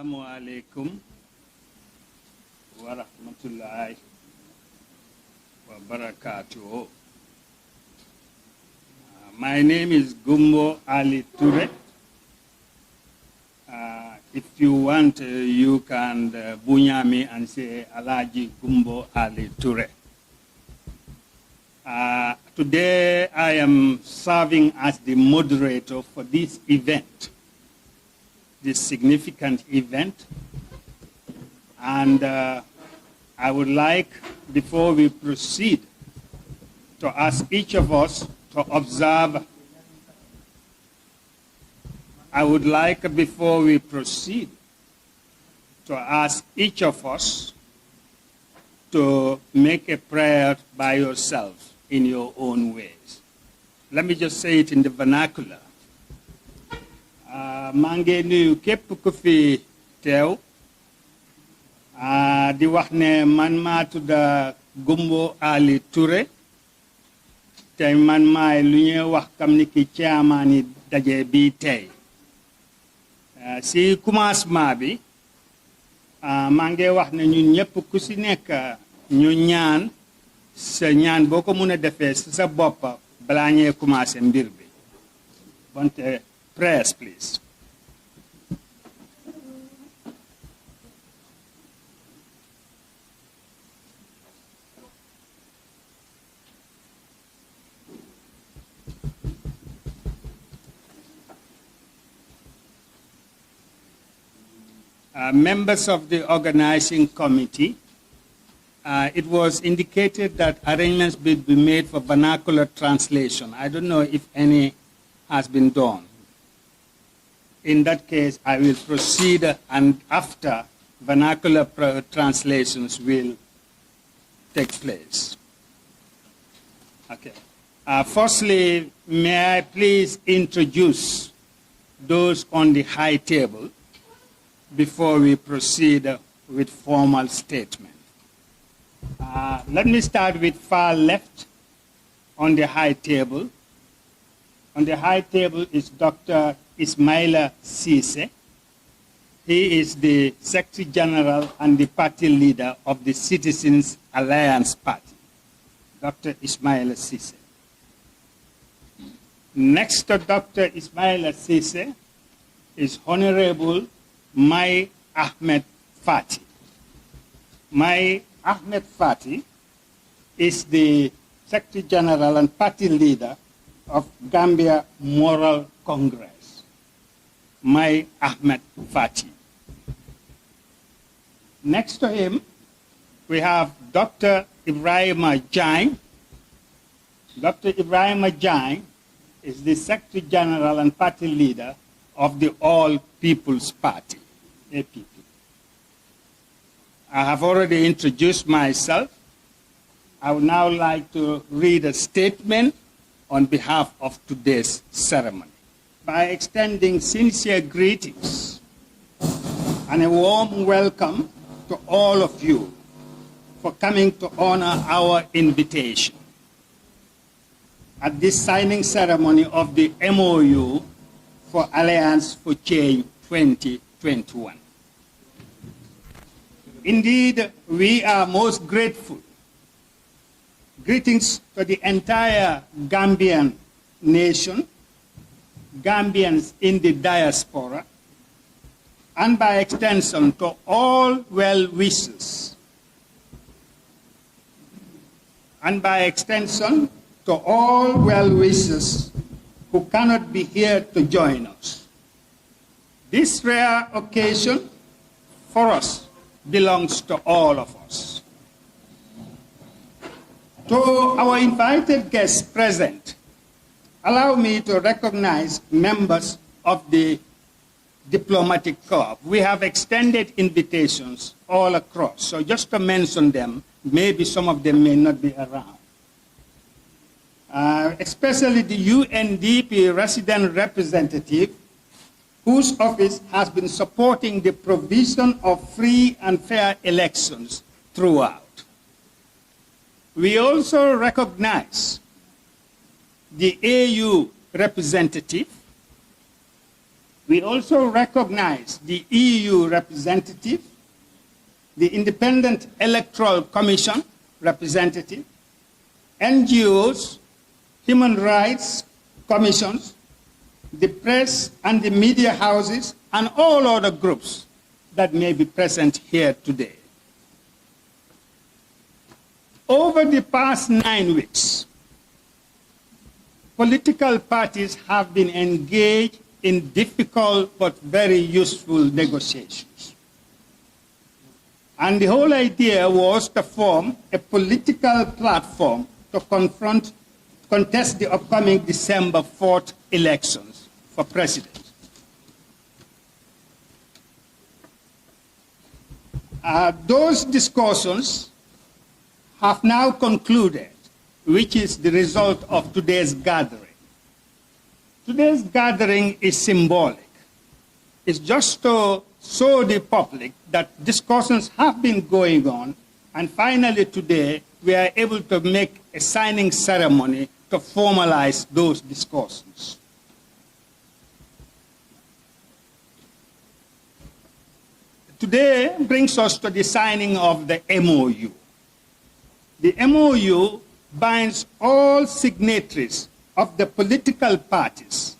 Assalamu alaikum wa rahmatullahi wa barakatuh. My name is Gumbo Ali Ture. If you want, you can bunya me and say Alaji Gumbo Ali Ture. Today I am serving as the moderator for this event, this significant event. And I would like, before we proceed, to ask each of us to observe. I would like, before we proceed, to ask each of us to make a prayer by yourself in your own ways. Let me just say it in the vernacular. Mange nuyu képp ku fi teew di wax ne man maa tudda Gumbo Ali Touré tey man maay lu ñuy wax kam ni ki chairman daje bi tey si commencement bi maa ngi wax ne ñun ñëpp ku si nekk ñu ñaan sa ñaan boo ko mën a defee sa bopp balaa ñee commencé mbir bi bonte prayers please. Members of the organizing committee, it was indicated that arrangements will be made for vernacular translation. I don't know if any has been done. In that case, I will proceed, and after vernacular translations will take place. Okay. Firstly, may I please introduce those on the high table before we proceed with formal statement. Let me start with far left on the high table. On the high table is Dr. Ismaila Cisse. He is the Secretary General and the party leader of the Citizens Alliance Party. Dr. Ismaila Cisse. Next to Dr. Ismaila Cisse is Honorable Mai Ahmed Fati. Mai Ahmed Fati is the Secretary General and party leader of Gambia Moral Congress. Mai Ahmed Fati. Next to him, we have Dr. Ibrahima Jain. Dr. Ibrahima Jain is the Secretary General and party leader of the All People's Party, APP. I have already introduced myself. I would now like to read a statement on behalf of today's ceremony. By extending sincere greetings and a warm welcome to all of you for coming to honor our invitation at this signing ceremony of the MOU for Alliance for Change 2021. Indeed, we are most grateful. Greetings to the entire Gambian nation, Gambians in the diaspora, and by extension to all well-wishers. And by extension to all well-wishers who cannot be here to join us. This rare occasion for us belongs to all of us. To our invited guests present, allow me to recognize members of the diplomatic corps. We have extended invitations all across, so just to mention them, maybe some of them may not be around. Especially the UNDP resident representative, whose office has been supporting the provision of free and fair elections throughout. We also recognize the AU representative, We also recognize the EU representative, the Independent Electoral Commission representative, NGOs, human rights commissions, the press and the media houses, and all other groups that may be present here today. Over the past 9 weeks, political parties have been engaged in difficult but very useful negotiations. And the whole idea was to form a political platform to contest the upcoming December 4th elections for president. Those discussions have now concluded, which is the result of today's gathering. Today's gathering is symbolic. It's just to show the public that discussions have been going on, and finally today we are able to make a signing ceremony to formalize those discussions. Today brings us to the signing of the MOU. The MOU binds all signatories of the political parties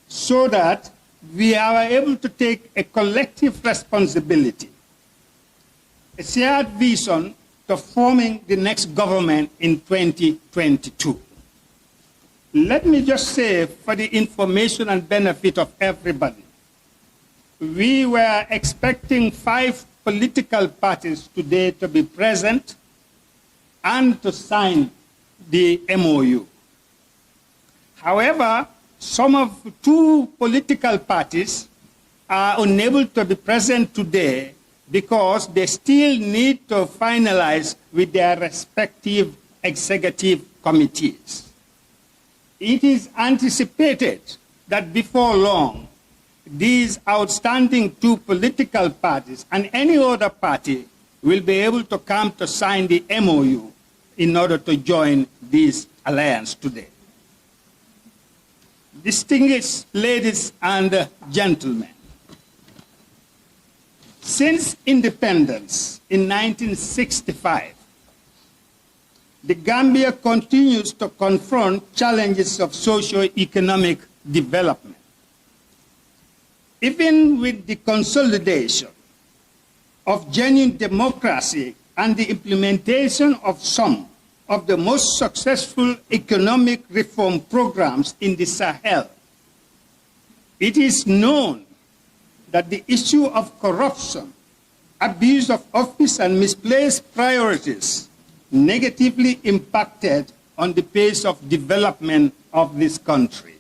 so that we are able to take a collective responsibility, a shared vision to forming the next government in 2022. Let me just say, for the information and benefit of everybody, we were expecting 5 political parties today to be present and to sign the MOU. However, some of 2 political parties are unable to be present today because they still need to finalize with their respective executive committees. It is anticipated that before long, these outstanding 2 political parties and any other party will be able to come to sign the MOU in order to join this alliance today. Distinguished ladies and gentlemen, since independence in 1965, the Gambia continues to confront challenges of socio-economic development. Even with the consolidation of genuine democracy and the implementation of some of the most successful economic reform programs in the Sahel, it is known that the issue of corruption, abuse of office, and misplaced priorities negatively impacted on the pace of development of this country.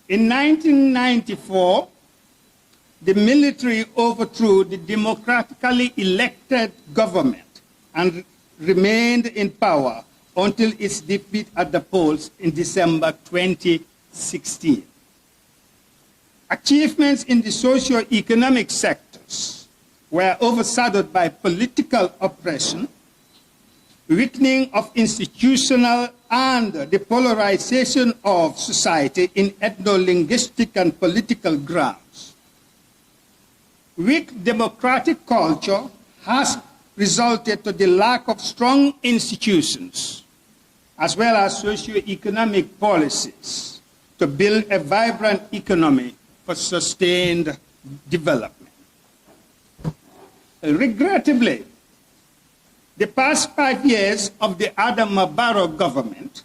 In 1994, the military overthrew the democratically elected government and remained in power until its defeat at the polls in December 2016. Achievements in the socio-economic sectors were overshadowed by political oppression, weakening of institutional and the polarization of society in ethno-linguistic and political grounds. Weak democratic culture has resulted to the lack of strong institutions as well as socio-economic policies to build a vibrant economy for sustained development. Regrettably, the past 5 years of the Adama Barrow government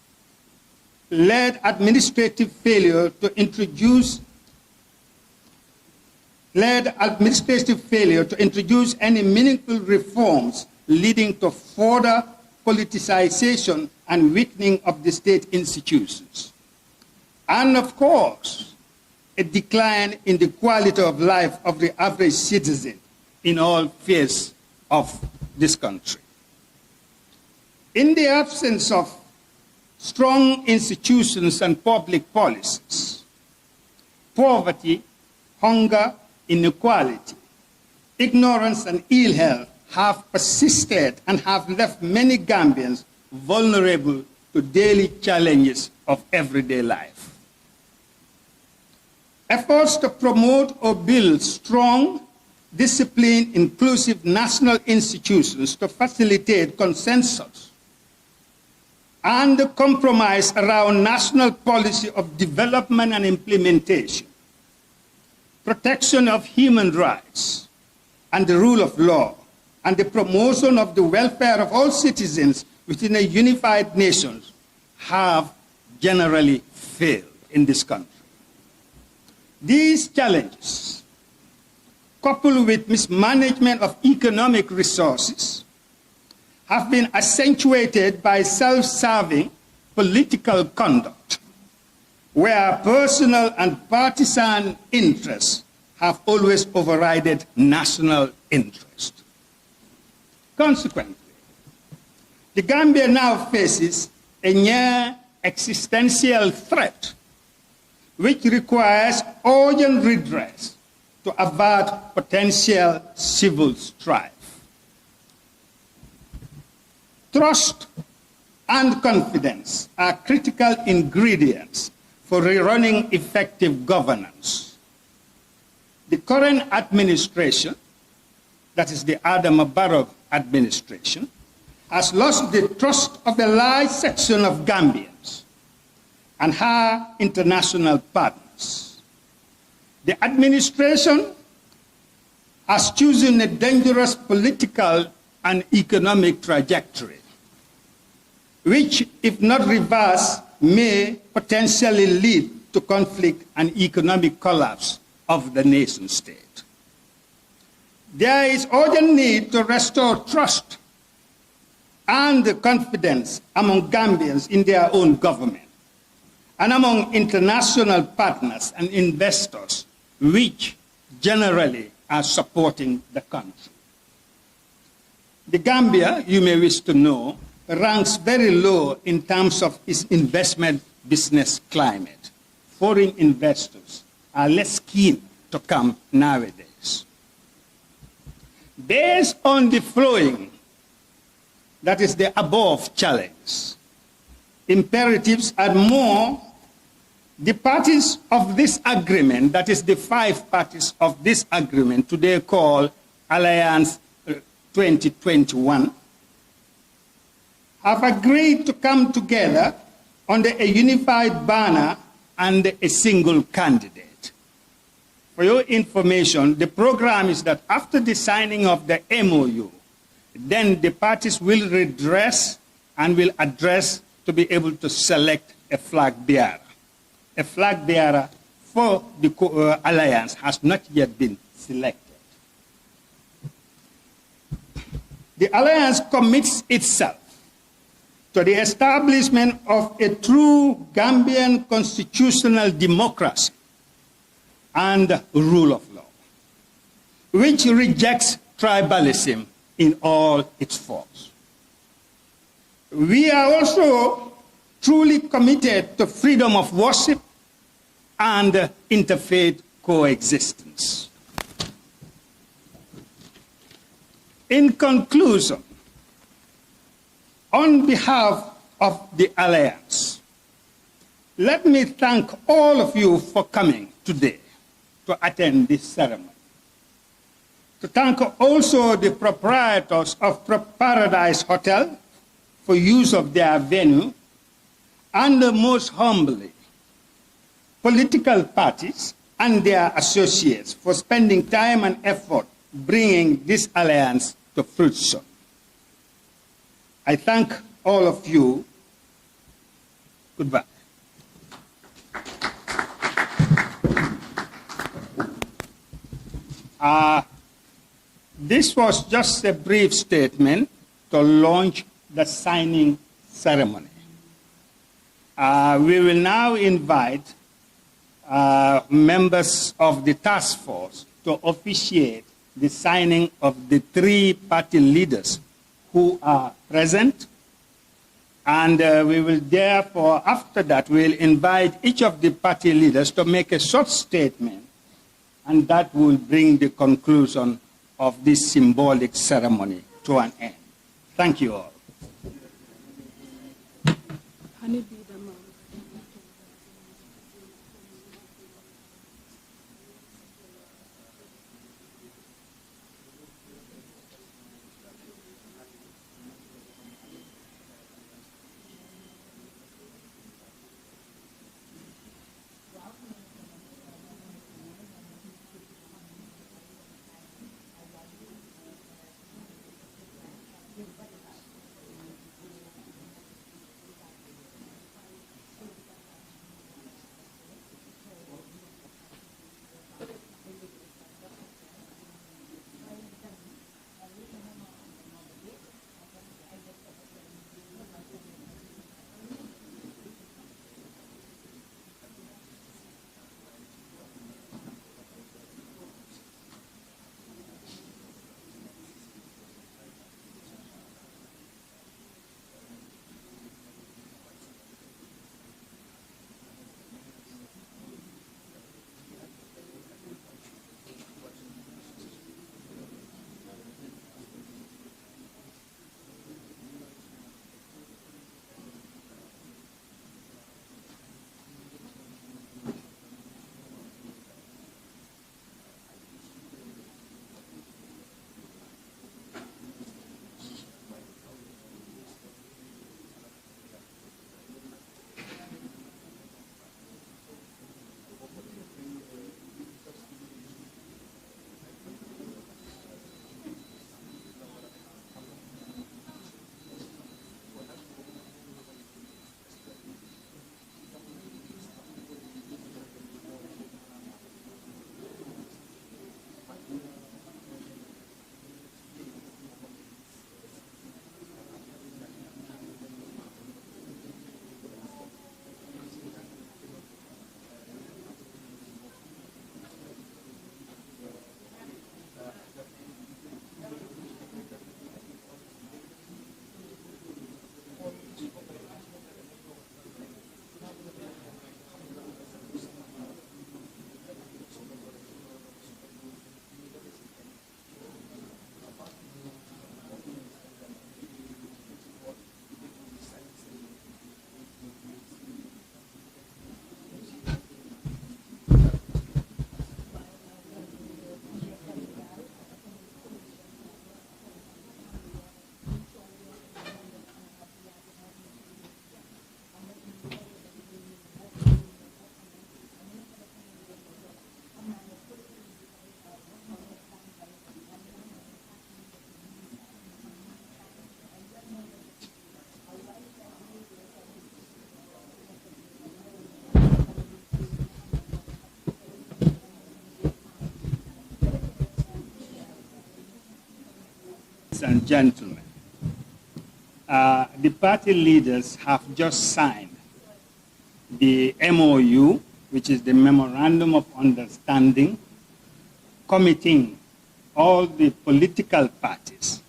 led administrative failure to introduce any meaningful reforms, leading to further politicization and weakening of the state institutions. And of course, a decline in the quality of life of the average citizen in all spheres of this country. In the absence of strong institutions and public policies, poverty, hunger, inequality, ignorance, and ill health have persisted and have left many Gambians vulnerable to daily challenges of everyday life. efforts to promote or build strong, disciplined, inclusive national institutions to facilitate consensus and compromise around national policy of development and implementation, protection of human rights and the rule of law, and the promotion of the welfare of all citizens within a unified nation have generally failed in this country. These challenges, coupled with mismanagement of economic resources, have been accentuated by self-serving political conduct, where personal and partisan interests have always overridden national interest. Consequently, the Gambia now faces a near existential threat which requires urgent redress to avert potential civil strife. Trust and confidence are critical ingredients for rerunning effective governance. The current administration, that is the Adam Barrow administration, has lost the trust of a large section of Gambians and her international partners. The administration has chosen a dangerous political and economic trajectory, which, if not reversed, may potentially lead to conflict and economic collapse of the nation state. There is urgent need to restore trust and confidence among Gambians in their own government and among international partners and investors, which generally are supporting the country. The Gambia, you may wish to know, ranks very low in terms of its investment business climate. Foreign investors are less keen to come nowadays. Based on the following, that is the above challenge, imperatives and more, the parties of this agreement, that is the 5 parties of this agreement, today called Alliance 2021, have agreed to come together under a unified banner and a single candidate. For your information, the program is that after the signing of the MOU, then the parties will redress and will address to be able to select a flag bearer. A flag bearer for the alliance has not yet been selected. The alliance commits itself to the establishment of a true Gambian constitutional democracy and rule of law, which rejects tribalism in all its forms. We are also truly committed to freedom of worship and interfaith coexistence. In conclusion, on behalf of the Alliance, let me thank all of you for coming today to attend this ceremony. To thank also the proprietors of Paradise Hotel for use of their venue, and most humbly, political parties and their associates for spending time and effort bringing this alliance to fruition. I thank all of you. Goodbye. This was just a brief statement to launch the signing ceremony. We will now invite members of the task force to officiate the signing of the 3 party leaders who are present. And we will therefore, after that, we'll invite each of the party leaders to make a short statement, and that will bring the conclusion of this symbolic ceremony to an end. Thank you all. ladies and gentlemen, the party leaders have just signed the MOU, which is the Memorandum of Understanding, committing all the political parties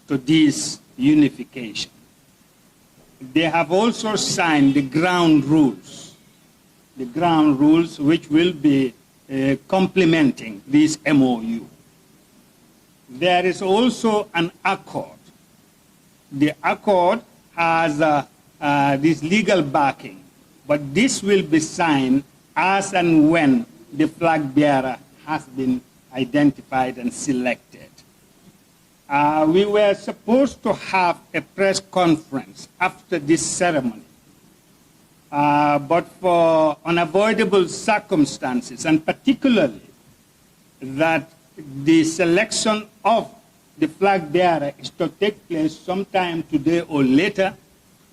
to this unification. They have also signed the ground rules which will be complementing this MOU. There is also an accord. The accord has this legal backing, but this will be signed as and when the flag bearer has been identified and selected. We were supposed to have a press conference after this ceremony, but for unavoidable circumstances, and particularly that the selection of the flag bearer is to take place sometime today or later,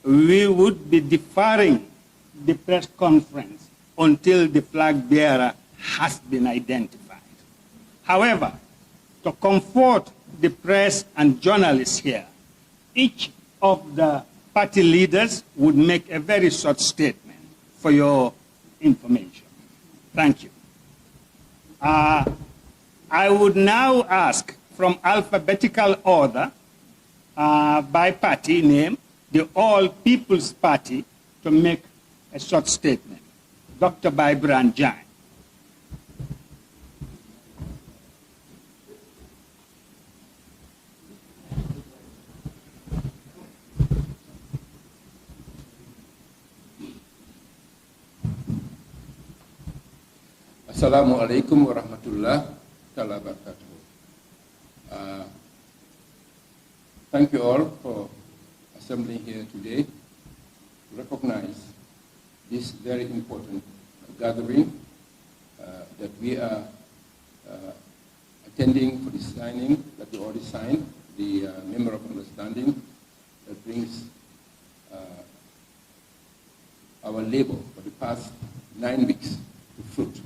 we would be deferring the press conference until the flag bearer has been identified. However, to comfort the press and journalists here, each of the party leaders would make a very short statement for your information. Thank you. I would now ask from alphabetical order by party name, the All People's Party, to make a short statement. Dr. Baibran Jain. Assalamu alaikum wa rahmatullah wa barakatuh. Thank you all for assembling here today to recognize this very important gathering that we are attending for the signing, that we already signed, the Memorandum of Understanding that brings our labor for the past 9 weeks to fruit.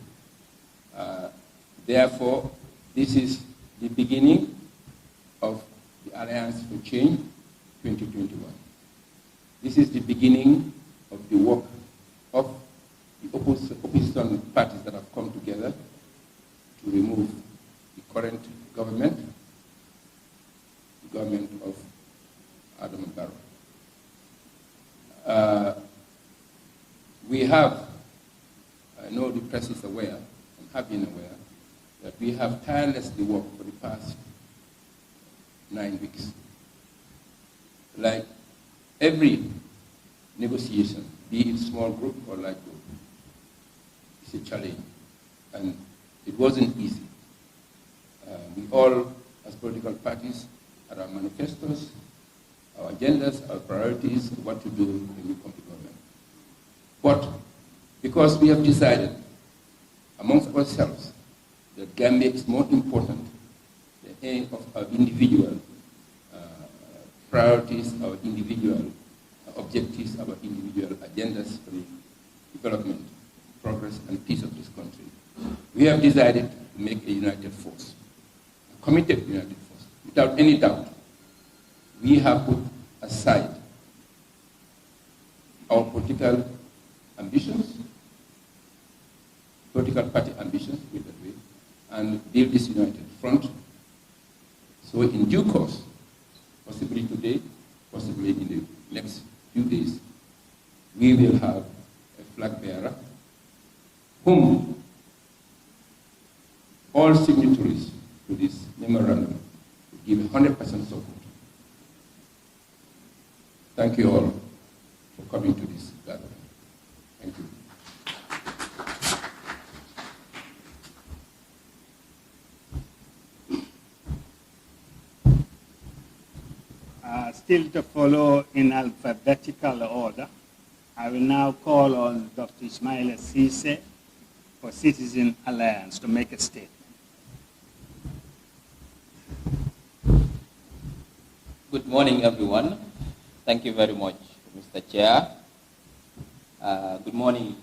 Therefore, this is the beginning of the Alliance for Change 2021. This is the beginning of the work of the opposition parties that have come together to remove the current government, the government of Adam Barrow. We have, I know the press is aware, and have been aware, that we have tirelessly worked for the past 9 weeks. Like every negotiation, be it small group or large group, it's a challenge, and it wasn't easy. We all, as political parties, had our manifestos, our agendas, our priorities, what to do when we come to government. But because we have decided amongst ourselves that Gambia is more important than any of our individual priorities, our individual objectives, our individual agendas for the development, progress, and peace of this country, we have decided to make a united force, a committed united force. Without any doubt, we have put aside our political ambitions, political party ambitions, with that way, and build this united front. So in due course, possibly today, possibly in the next few days, we will have a flag bearer whom all signatories to this memorandum will give 100% support. Thank you all for coming to this gathering. Thank you. Still to follow in alphabetical order, I will now call on Dr. Ismail Cisse for Citizen Alliance to make a statement. Good morning, everyone. Thank you very much, Mr. Chair. Good morning,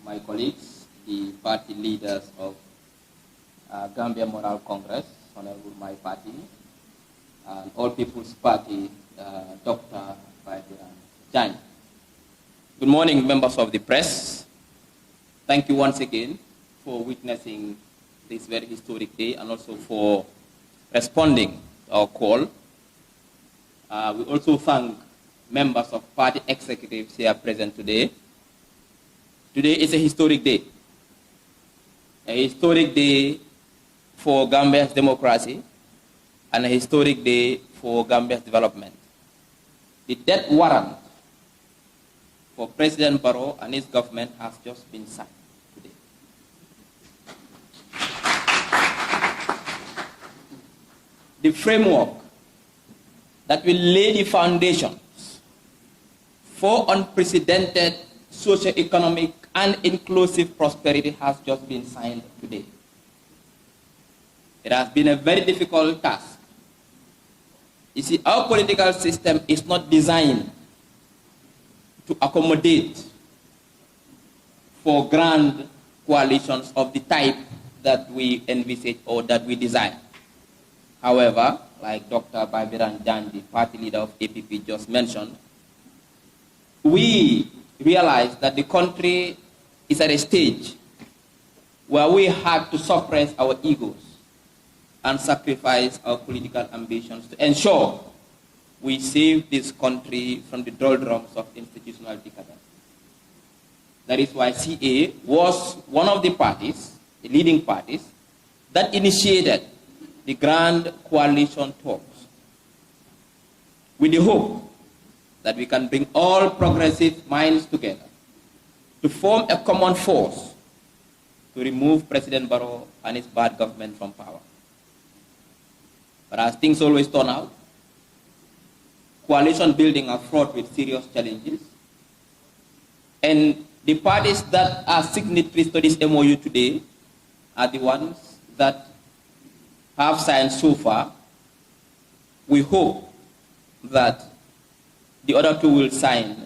my colleagues, the party leaders of Gambia Moral Congress, Honorable my party, and All People's Party, Dr. Baibiran Jan. Good morning, members of the press. Thank you once again for witnessing this very historic day and also for responding to our call. We also thank members of party executives here present today. Today is a historic day for Gambia's democracy and a historic day for Gambia's development. The death warrant for President Barrow and his government has just been signed today. The framework that will lay the foundations for unprecedented socio-economic and inclusive prosperity has just been signed today. It has been a very difficult task. You see, our political system is not designed to accommodate for grand coalitions of the type that we envisage or that we desire. However, like Dr. Baibiran Jan, the party leader of APP, just mentioned, we realize that the country is at a stage where we have to suppress our egos and sacrifice our political ambitions to ensure we save this country from the doldrums of institutional decadence. That is why CA was one of the parties, the leading parties, that initiated the Grand Coalition talks with the hope that we can bring all progressive minds together to form a common force to remove President Barrow and his bad government from power. But as things always turn out, coalition building are fraught with serious challenges, and the parties that are signatories to this MOU today are the ones that have signed so far. We hope that the other two will sign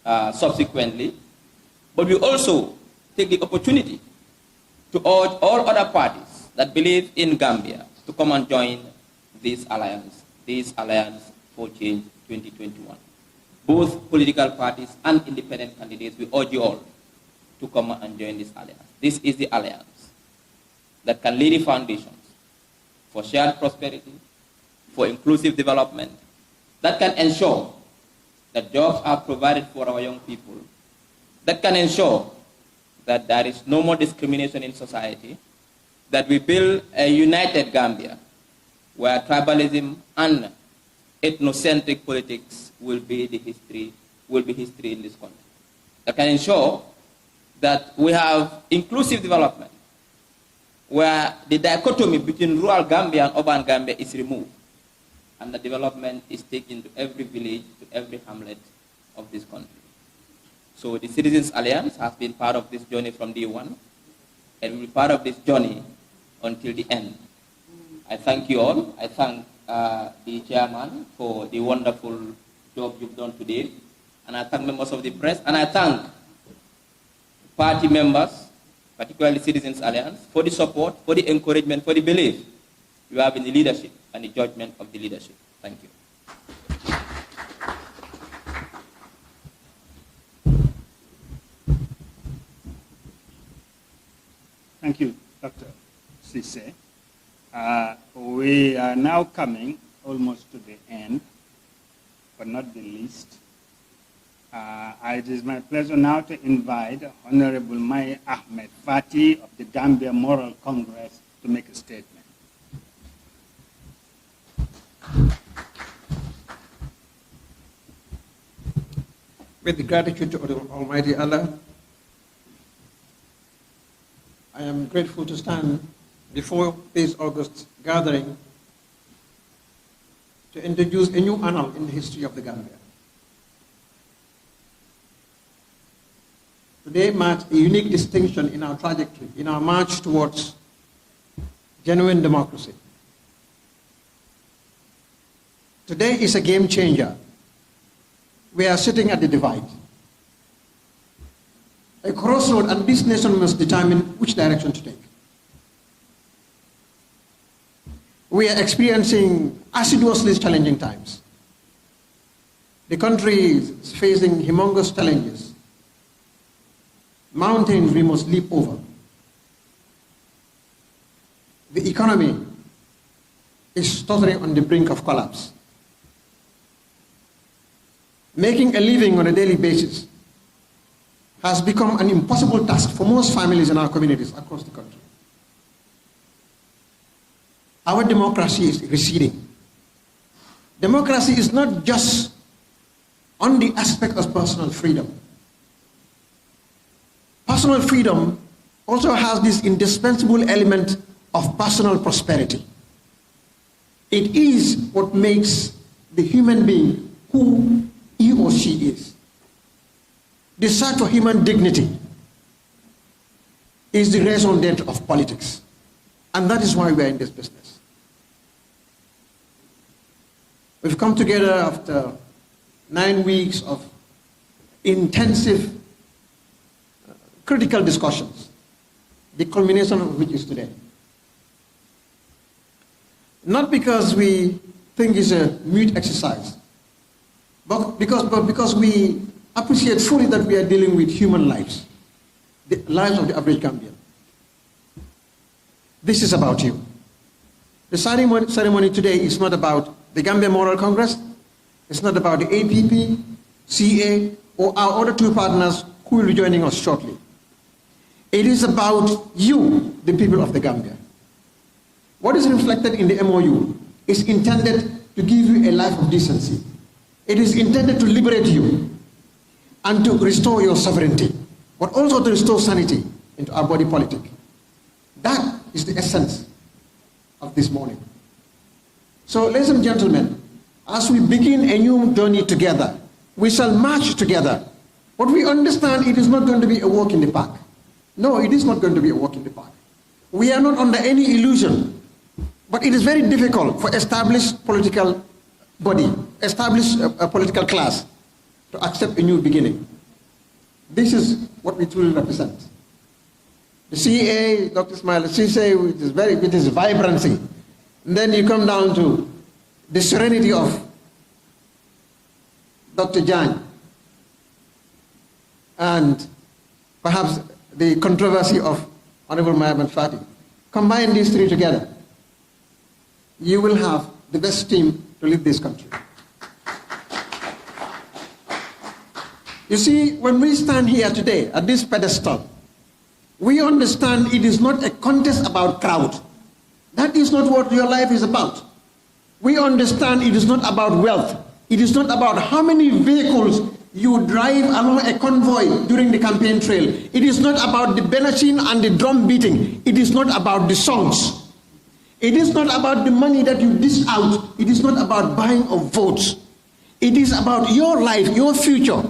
subsequently, but we also take the opportunity to urge all other parties that believe in Gambia to come and join this Alliance for Change 2021. Both political parties and independent candidates, we urge you all to come and join this alliance. This is the alliance that can lay the foundations for shared prosperity, for inclusive development, that can ensure that jobs are provided for our young people, that can ensure that there is no more discrimination in society, that we build a united Gambia where tribalism and ethnocentric politics will be history in this country. That can ensure that we have inclusive development where the dichotomy between rural Gambia and urban Gambia is removed, and the development is taken to every village, to every hamlet of this country. So the Citizens Alliance has been part of this journey from day one, and will be part of this journey until the end. I thank you all. I thank the chairman for the wonderful job you've done today, and I thank members of the press, and I thank party members, particularly Citizens Alliance, for the support, for the encouragement, for the belief you have in the leadership and the judgment of the leadership. Thank you. Thank you, Dr. Sise. We are now coming almost to the end, but not the least. It is my pleasure now to invite Honorable Mai Ahmed Fati of the Gambia Moral Congress to make a statement. With gratitude to Almighty Allah, I am grateful to stand before this August gathering to introduce a new annal in the history of the Gambia. Today marks a unique distinction in our trajectory, in our march towards genuine democracy. Today is a game changer. We are sitting at the divide. A crossroad, and this nation must determine which direction to take. we are experiencing assiduously challenging times. The country is facing humongous challenges. Mountains we must leap over. The economy is totally on the brink of collapse. Making a living on a daily basis has become an impossible task for most families in our communities across the country. Our democracy is receding. Democracy is not just on the aspect of personal freedom. Personal freedom also has this indispensable element of personal prosperity. It is what makes the human being who he or she is. The search for human dignity is the raison d'etre of politics. And that is why we are in this business. We've come together after 9 weeks of intensive, critical discussions, the culmination of which is today. Not because we think it's a mute exercise, but because we appreciate fully that we are dealing with human lives, the lives of the average Gambian. This is about you. The ceremony today is not about the Gambia Moral Congress. It's not about the APP, CA, or our other two partners who will be joining us shortly. It is about you, the people of the Gambia. What is reflected in the MOU is intended to give you a life of decency. It is intended to liberate you and to restore your sovereignty, but also to restore sanity into our body politic. That is the essence of this morning. So, ladies and gentlemen, as we begin a new journey together, we shall march together. But we understand it is not going to be a walk in the park. No, it is not going to be a walk in the park. We are not under any illusion. But it is very difficult for established political body, established political class, to accept a new beginning. This is what we truly represent. The CA, Dr. Ismail Cisse, with his vibrancy. And then you come down to the serenity of Dr. Jan, and perhaps the controversy of Honorable Mayaban Fati. Combine these three together, you will have the best team to lead this country. You see, when we stand here today at this pedestal, we understand it is not a contest about crowd. That is not what your life is about. We understand it is not about wealth. It is not about how many vehicles you drive along a convoy during the campaign trail. It is not about the benaching and the drum beating. It is not about the songs. It is not about the money that you dish out. It is not about buying of votes. It is about your life, your future.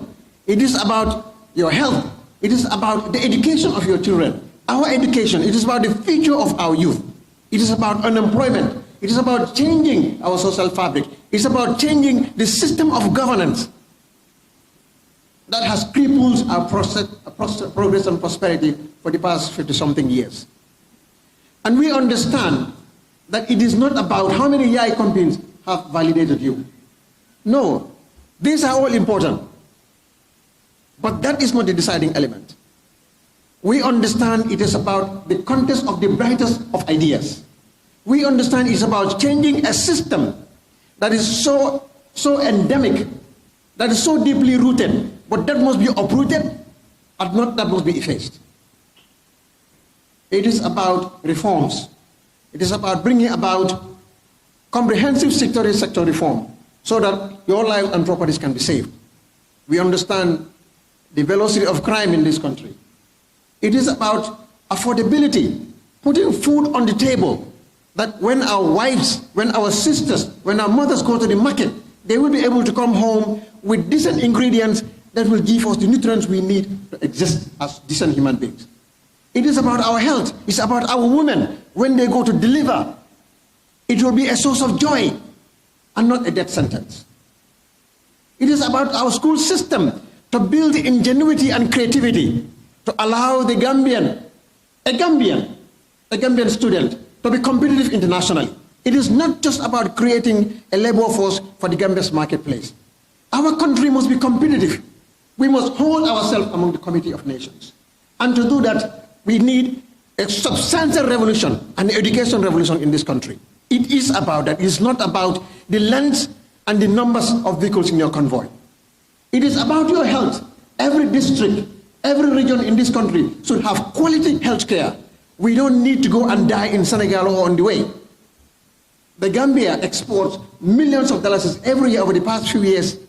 It is about your health. It is about the education of your children. Our education. It is about the future of our youth. It is about unemployment. It is about changing our social fabric. It's about changing the system of governance that has crippled our progress and prosperity for the past 50-something years. And we understand that it is not about how many YAI companies have validated you. No, these are all important. But that is not the deciding element. We understand it is about the contest of the brightest of ideas. We understand it's about changing a system that is so endemic, that is so deeply rooted, but that must be uprooted and not that must be effaced. It is about reforms. It is about bringing about comprehensive sector reform so that your life and properties can be saved. We understand the velocity of crime in this country. It is about affordability, putting food on the table, that when our wives, when our sisters, when our mothers go to the market, they will be able to come home with decent ingredients that will give us the nutrients we need to exist as decent human beings. It is about our health. It's about our women. When they go to deliver, it will be a source of joy and not a death sentence. It is about our school system to build ingenuity and creativity to allow the Gambian student to be competitive internationally. It is not just about creating a labor force for the Gambia's marketplace. Our country must be competitive. We must hold ourselves among the Committee of Nations. And to do that, we need a substantial revolution, an education revolution in this country. It is about that. It is not about the length and the numbers of vehicles in your convoy. It is about your health. Every district, every region in this country should have quality health care. We don't need to go and die in Senegal or on the way. The Gambia exports millions of dollars every year over the past few years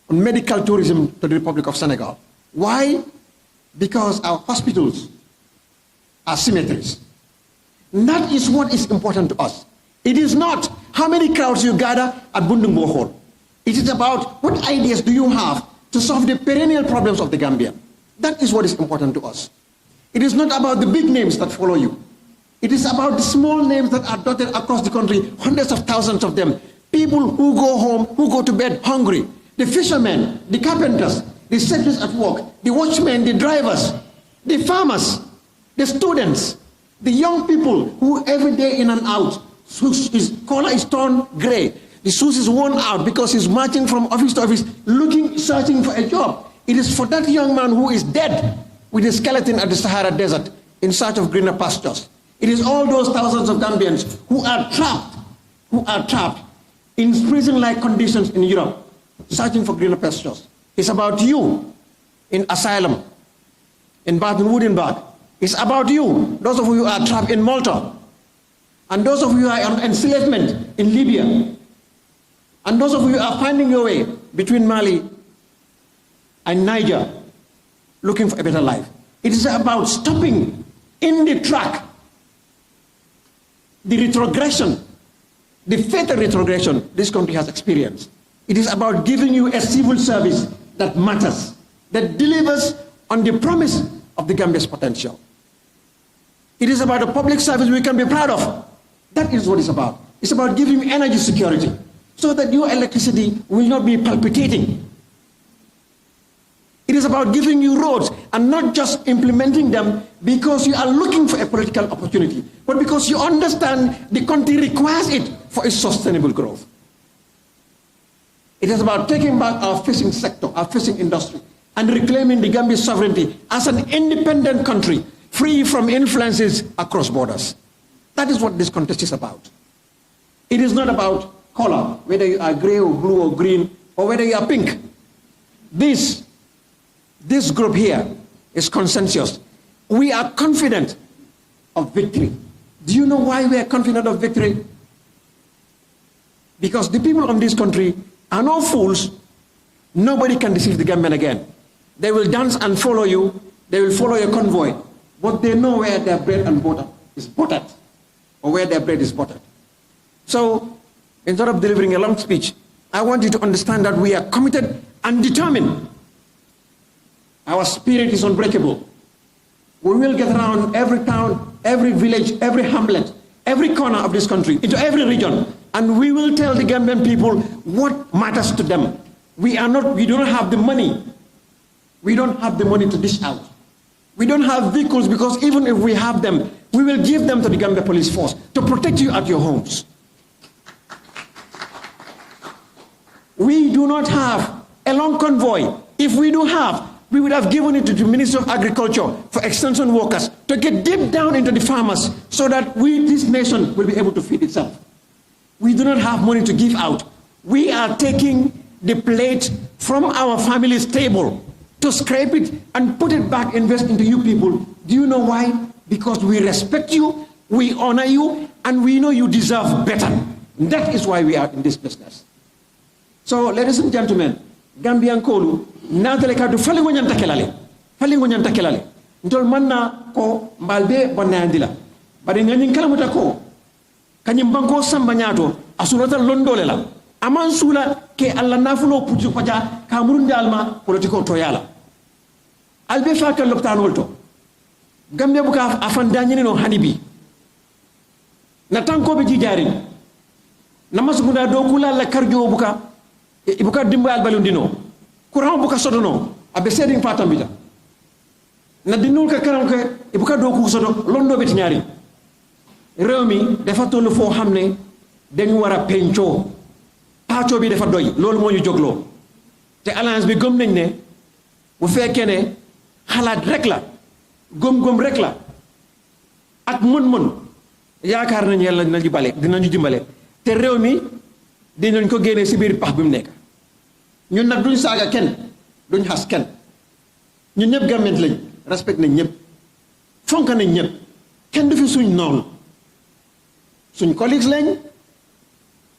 on medical tourism to the Republic of Senegal. Why? Because our hospitals are cemeteries. And that is what is important to us. It is not how many crowds you gather at Bundungbo Hall. It is about what ideas do you have to solve the perennial problems of the Gambia. That is what is important to us. It is not about the big names that follow you. It is about the small names that are dotted across the country, hundreds of thousands of them. People who go home, who go to bed hungry. The fishermen, the carpenters, the settlers at work, the watchmen, the drivers, the farmers, the students, the young people who every day in and out, his collar is torn gray, the shoes is worn out because he's marching from office to office, looking, searching for a job. It is for that young man who is dead with a skeleton at the Sahara Desert in search of greener pastures. It is all those thousands of Gambians who are trapped in prison-like conditions in Europe, searching for greener pastures. It's about you in asylum, in Baden-Württemberg. It's about you, those of you who are trapped in Malta, and those of you who are on enslavement in Libya, and those of you who are finding your way between Mali and Niger, looking for a better life. It is about stopping in the track the retrogression, the fatal retrogression this country has experienced. It is about giving you a civil service that matters, that delivers on the promise of the Gambia's potential. It is about a public service we can be proud of. That is what it's about. It's about giving you energy security so that your electricity will not be palpitating. It is about giving you roads and not just implementing them because you are looking for a political opportunity, but because you understand the country requires it for its sustainable growth. It is about taking back our fishing sector, our fishing industry, and reclaiming the Gambia's sovereignty as an independent country, free from influences across borders. That is what this contest is about. It is not about color, whether you are gray or blue or green, or whether you are pink. This group here is consensus. We are confident of victory. Do you know why we are confident of victory? Because the people of this country are no fools. Nobody can deceive the Gambian again. They will dance and follow you. They will follow your convoy. But they know where their bread and butter is buttered, or where their bread is buttered. So, instead of delivering a long speech, I want you to understand that we are committed and determined. Our spirit is unbreakable. We will get around every town, every village, every hamlet, every corner of this country, into every region, and we will tell the Gambian people what matters to them. We do not have the money. We don't have the money to dish out. We don't have vehicles because even if we have them, we will give them to the Gambia Police Force to protect you at your homes. We do not have a long convoy. If we do have, we would have given it to the Ministry of Agriculture for extension workers to get deep down into the farmers so that this nation will be able to feed itself. We do not have money to give out. We are taking the plate from our family's table to scrape it and put it back, invest into you people. Do you know why? Because we respect you, we honor you, and we know you deserve better. That is why we are in this business. So, ladies and gentlemen, Gambian Kolu, natale ka du falingo nyanta kelale ntol manna ko mbalbe bonnandila bari ngani kala muta ko kanyim banko samba nyato asulata londole la aman sula ke alla nafulo puju koja ka murunde alma politiko to yala albe fa ka loptan wolto Gambia buka afandanyini no hanibi na tanko be jijari namasugunda do kula la karjo buka dimbal balundino courant buka sodono abe seding fatambita na dinul ka karam ke ibuka do ku sodo londo beti ñaari rewmi dafa tollu fo xamne dañu war a pencoo paacoo bi dafa doy loolu moo ñu jógloo te alliance bi gëm nañ ne bu fekkee ne xalaat rek la gëm-gëm rek la ak mën-mën yaakaar nañ yàlla dinañu dimbale te réew mi dinañ ko génnee si biir pax bi mu nekk ñun nag duñ saaga kenn duñ xas kenn ñun ñëpp Gambien lañ respect nañ ñëpp fonk nañ ñëpp kenn du fi suñ noonu suñ collègues lañ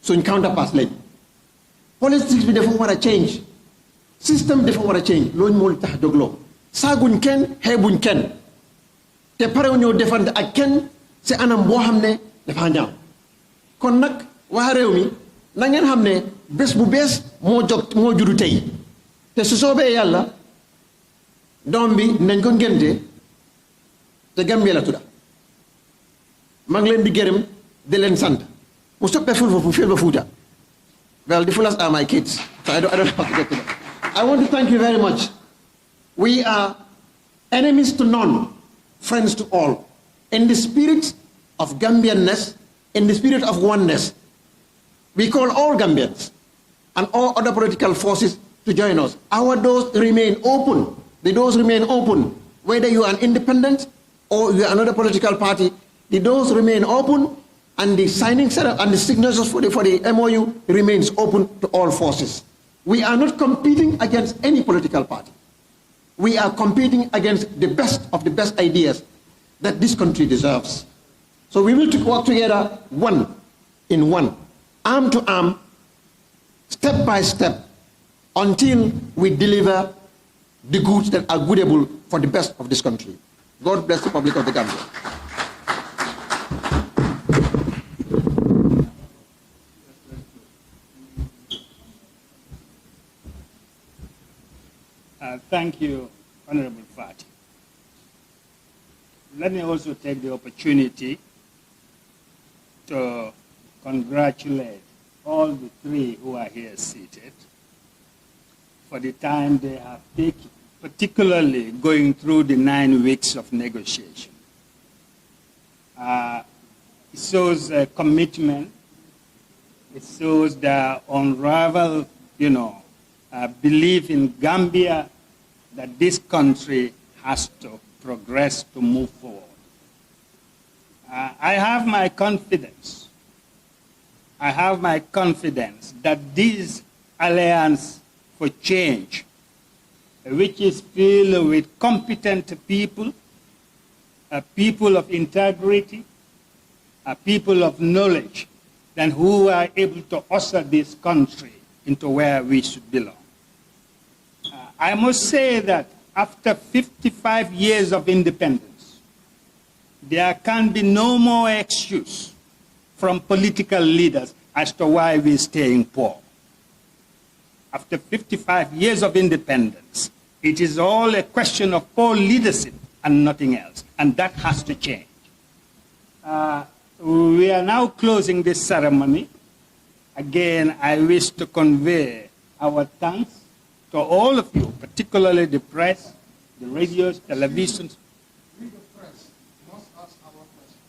suñ counterparts lañ politique bi dafa war a change système dafa war a change loolu moo tax jógloo saaguñ kenn xeebuñ kenn te parew ñëw defante ak kenn si anam boo xam ne dafa ñaaw kon nag waa réew mi na ngeen xam ne bés bu bees moo juddu tey te su soobee yàlla doom bi nañ ko ngénte te Gambie la tudda maa ngi leen di gërëm di leen sant mu soppee Fulba Fuuta. Well, the fullest are my kids, so I don't have to get to that. I want to thank you very much. We are enemies to none, friends to all. In the spirit of Gambianness, in the spirit of oneness, we call all Gambians and all other political forces to join us. Our doors remain open. The doors remain open. Whether you are an independent or you are another political party, the doors remain open, and the signing setup and the signatures for the MOU remains open to all forces. We are not competing against any political party. We are competing against the best of the best ideas that this country deserves. So we will work together one, arm to arm, step by step, until we deliver the goods that are goodable for the best of this country. God bless the Republic of the Gambia. Thank you, Honorable Fati. Let me also take the opportunity to congratulate all the three who are here seated for the time they have taken, particularly going through the 9 weeks of negotiation. It shows commitment. It shows the unrivaled, belief in Gambia that this country has to progress to move forward. I have my confidence. I have my confidence that this alliance for change, which is filled with competent people, people of integrity, people of knowledge, and who are able to usher this country into where we should belong. I must say that after 55 years of independence, there can be no more excuse from political leaders as to why we're staying poor. After 55 years of independence, it is all a question of poor leadership and nothing else, and that has to change. We are now closing this ceremony. Again, I wish to convey our thanks to all of you, particularly the press, the radios, televisions. We, the press, must ask our question.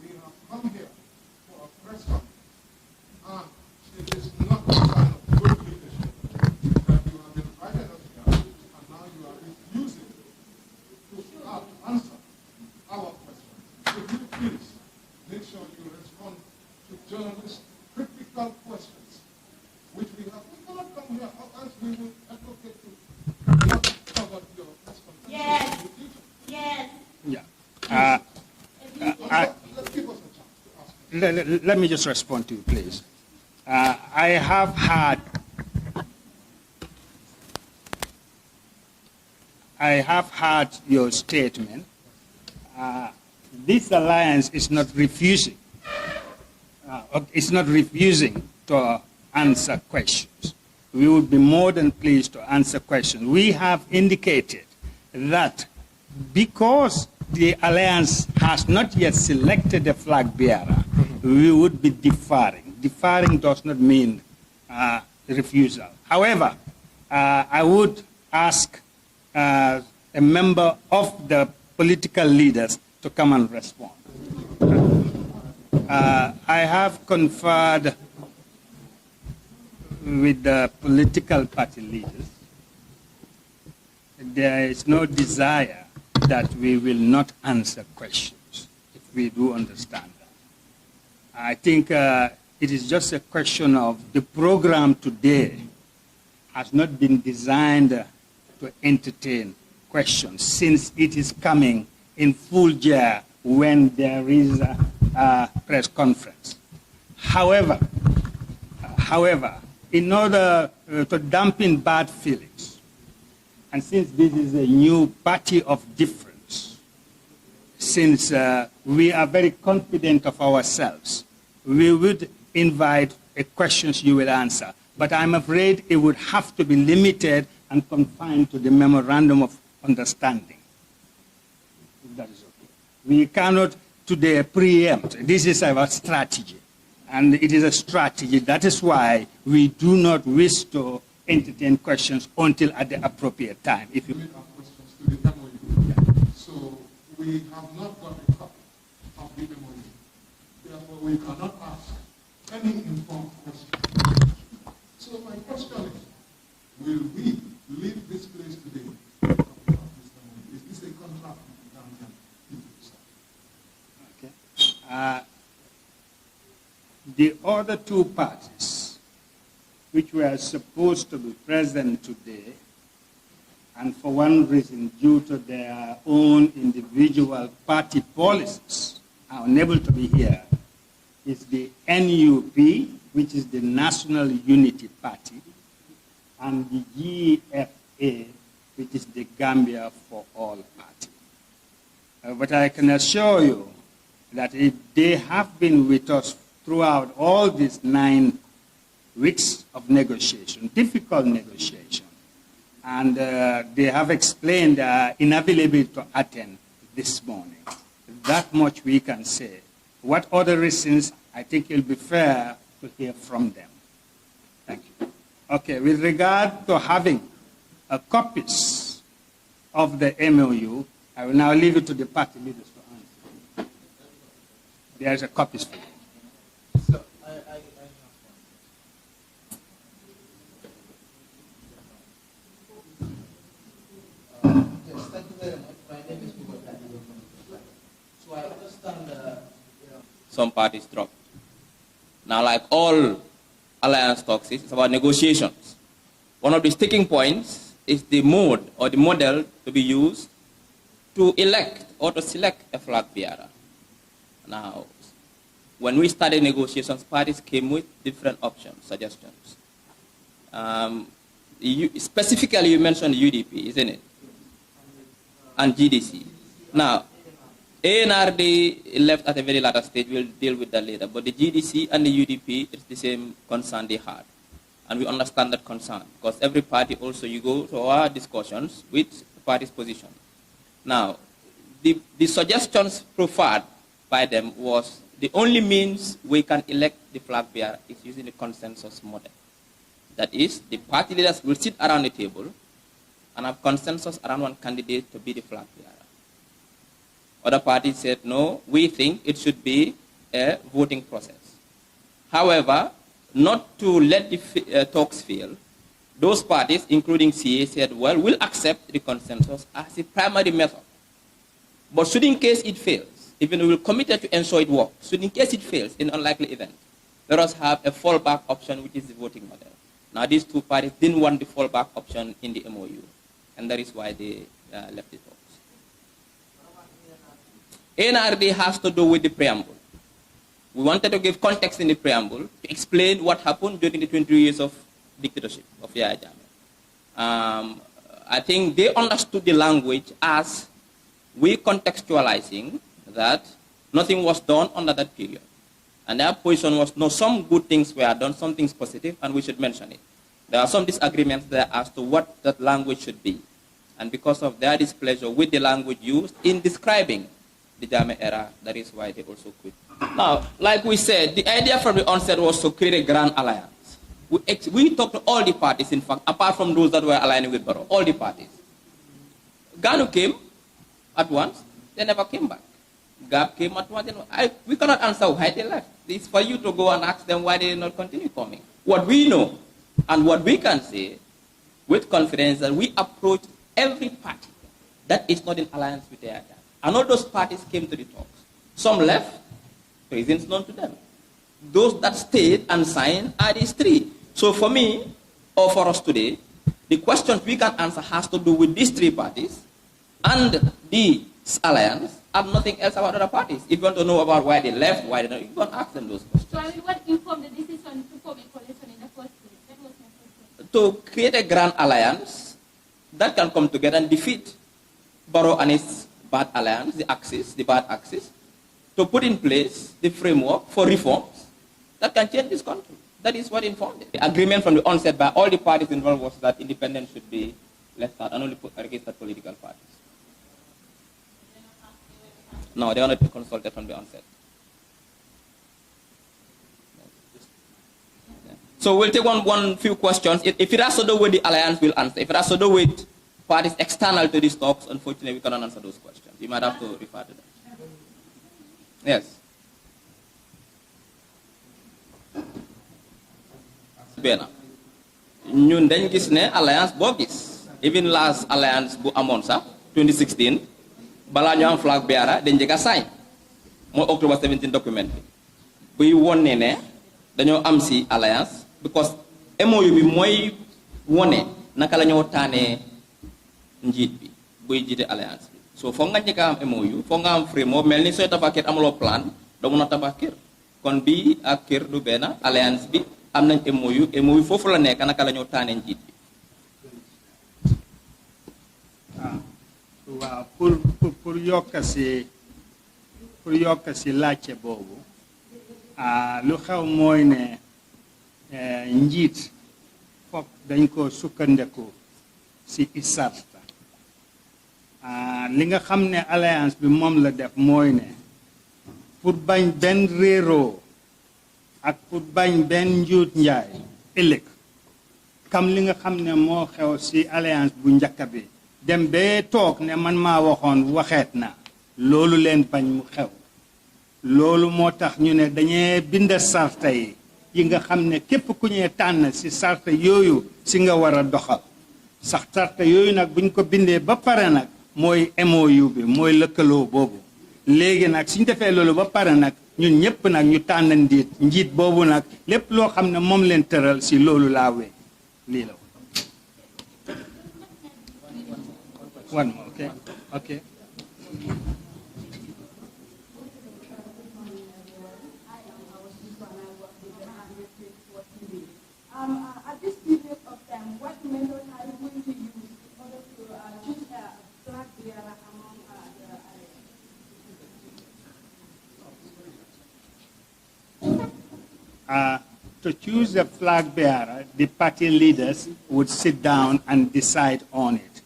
We have come here for a press conference, and it is not a sign of good leadership that you have invited us here, and now you are refusing to answer our questions. If you please, make sure you respond to journalists' critical questions, which we have. We cannot come here, else we will advocate to not cover your responsibility. Yes. Yes. Yeah. Let's give us a chance to ask. Let me just respond to you, please. I have heard your statement. This alliance is not refusing. It's not refusing to answer questions. We would be more than pleased to answer questions. We have indicated that because the alliance has not yet selected a flag bearer, we would be deferring. Deferring does not mean refusal. However, I would ask a member of the political leaders to come and respond. I have conferred with the political party leaders. There is no desire that we will not answer questions, if we do understand that. I think it is just a question of the program today has not been designed to entertain questions, since it is coming in full gear when there is a press conference. However, in order to dampen bad feelings, and since this is a new party of difference, since we are very confident of ourselves, we would invite questions you will answer. But I'm afraid it would have to be limited and confined to the memorandum of understanding. If that is okay. We cannot today preempt. This is our strategy. And it is a strategy. That is why we do not wish to entertain questions until at the appropriate time. If you limit our questions to the MOU. So we have not got a copy of the MOU. Therefore, we cannot ask any informed question. So my question is, will we leave this place today without this MOU? Is this a contract with the Gambian people? Okay. The other two parties, which were supposed to be present today, and for one reason, due to their own individual party policies, are unable to be here, is the NUP, which is the National Unity Party, and the GFA, which is the Gambia for All Party. But I can assure you that if they have been with us throughout all these 9 weeks of negotiation, difficult negotiation, and they have explained their inability to attend this morning. That much we can say. What other reasons, I think it will be fair to hear from them. Thank you. Okay, with regard to having copies of the MOU, I will now leave it to the party leaders to answer. There is a copies for you. So, yes, thank you very much. My name is Mugo. So I understand some parties dropped. Now, like all alliance talks, it's about negotiations. One of the sticking points is the mode or the model to be used to elect or to select a flag bearer. Now, when we started negotiations, parties came with different options, suggestions. Specifically, you mentioned UDP, isn't it? And GDC. Now, ANRD left at a very later stage. We'll deal with that later. But the GDC and the UDP, it's the same concern they had. And we understand that concern. Because every party also, you go to our discussions with the party's position. Now, the suggestions preferred by them was the only means we can elect the flag bearer is using the consensus model. That is, the party leaders will sit around the table and have consensus around one candidate to be the flag bearer. Other parties said, no, we think it should be a voting process. However, not to let the talks fail, those parties, including CA, said, well, we'll accept the consensus as the primary method. But should in case it fails, even we will committed to ensure it works, should in case it fails in an unlikely event, let us have a fallback option, which is the voting model. Now, these two parties didn't want the fallback option in the MOU, and that is why they left the talks. NRD has to do with the preamble. We wanted to give context in the preamble to explain what happened during the 20 years of dictatorship of Yahya Jammeh. I think they understood the language as we contextualizing that nothing was done under that period. And their position was, no, some good things were done, some things positive, and we should mention it. There are some disagreements there as to what that language should be. And because of their displeasure with the language used in describing the Jammeh era, that is why they also quit. Now, like we said, the idea from the onset was to create a grand alliance. We talked to all the parties, in fact, apart from those that were aligning with Barrow, all the parties. Ganu came at once, they never came back. Gap came at one. We cannot answer why they left. It's for you to go and ask them why they did not continue coming. What we know and what we can say with confidence that we approached every party that is not in alliance with the other. And all those parties came to the talks. Some left, reasons known to them. Those that stayed and signed are these three. So for me, or for us today, the questions we can answer has to do with these three parties and the alliance and nothing else about other parties. If you want to know about why they left, why they don't, you can ask them those questions. So I mean, what informed the decision to form a coalition in the first place? That was my question. To create a grand alliance that can come together and defeat Barrow and his bad alliance, the axis, the bad axis, to put in place the framework for reforms that can change this country. That is what informed it. The agreement from the onset by all the parties involved was that independence should be left out and only registered political parties. No, they are not consulted from the onset. So we'll take one few questions. If it has to do with the alliance, we'll answer. If it has to do with parties external to these talks, unfortunately, we cannot answer those questions. You might have to refer to them. Yes. Bena. Ñun dañ gis ne alliance boo gis even last alliance bu amoon sax 2016 balaa ñu am flag bearer dañ njëkk a sign mooy October 17 document bi buy wone ne dañoo am si alliance because MOU bi mooy wone naka la ñoo taanee njiit bi buy jiite alliance bi so foog nga njëkk a am MOU foog nga am framework mel ni sooy tabax kër amuloo plan doo mun a tabax kër kon bii ak kër du benn alliance bi am nañ MOU foofu la nekk naka la ñoo taanee njiit bi. waaw pour yokk si laajte boobu lu xew mooy ne njiit foog dañ ko sukkandeku si isarta li nga xam ne alliance bi moom la def mooy ne pour bañ benn réeroo ak pour bañ benn njuut njaay ëllëg kam li nga xam ne moo xew si alliance bu njëkk bi dem bee toog ne man maa waxoon waxeet na loolu leen bañ mu xew loolu moo tax ñu ne dañee bind sarta yi nga xam ne képp ku ñee tànn si sarta yooyu si nga war a doxal sax sarta yooyu nag buñ ko bindee ba pare nag mooy MOU bi mooy lëkkaloo boobu léegi nag suñ defee loolu ba pare nag ñun ñëpp nag ñu tànn njiit boobu nag lépp loo xam ne moom leen tëral si loolu laa wee lii la one more, okay? Okay. At this period of time, what method are you going to use in order to choose a flag bearer among the alliance? To choose a flag bearer, the party leaders would sit down and decide on it.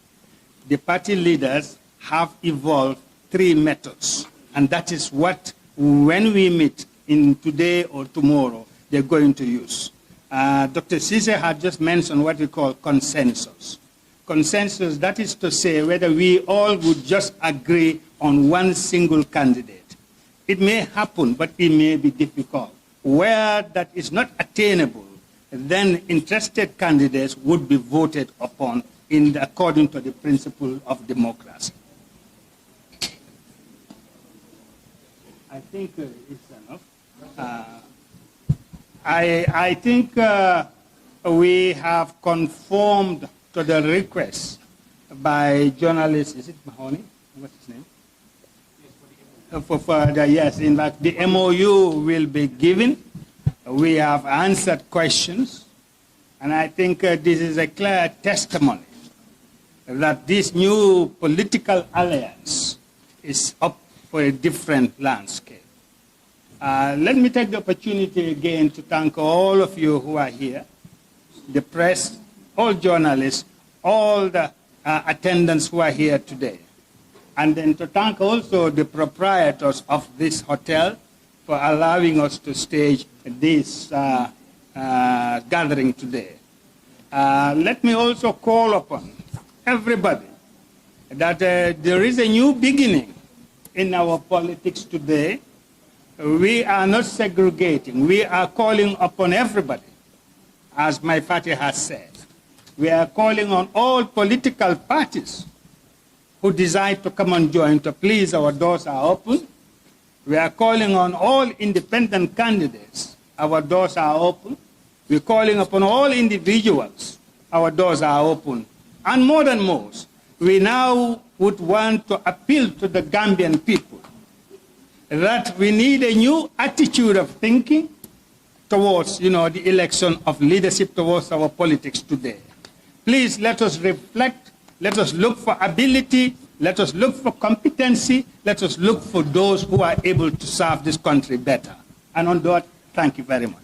The party leaders have evolved 3 methods, and that is what, when we meet in today or tomorrow, they're going to use. Dr. Cisse had just mentioned what we call consensus. Consensus, that is to say whether we all would just agree on one single candidate. It may happen, but it may be difficult. Where that is not attainable, then interested candidates would be voted upon according to the principle of democracy. I think it's enough. I think we have conformed to the request by journalists. Is it Mahoney? What's his name? Yes, in fact, the MOU will be given. We have answered questions. And I think this is a clear testimony that this new political alliance is up for a different landscape. Let me take the opportunity again to thank all of you who are here, the press, all journalists, all the attendants who are here today. And then to thank also the proprietors of this hotel for allowing us to stage this gathering today. Let me also call upon everybody that there is a new beginning in our politics today, we are not segregating. We are calling upon everybody, as my party has said. We are calling on all political parties who decide to come and join to please. Our doors are open. We are calling on all independent candidates. Our doors are open. We're calling upon all individuals. Our doors are open. And more than most, we now would want to appeal to the Gambian people that we need a new attitude of thinking towards, the election of leadership towards our politics today. Please let us reflect. Let us look for ability. Let us look for competency. Let us look for those who are able to serve this country better. And on that, thank you very much.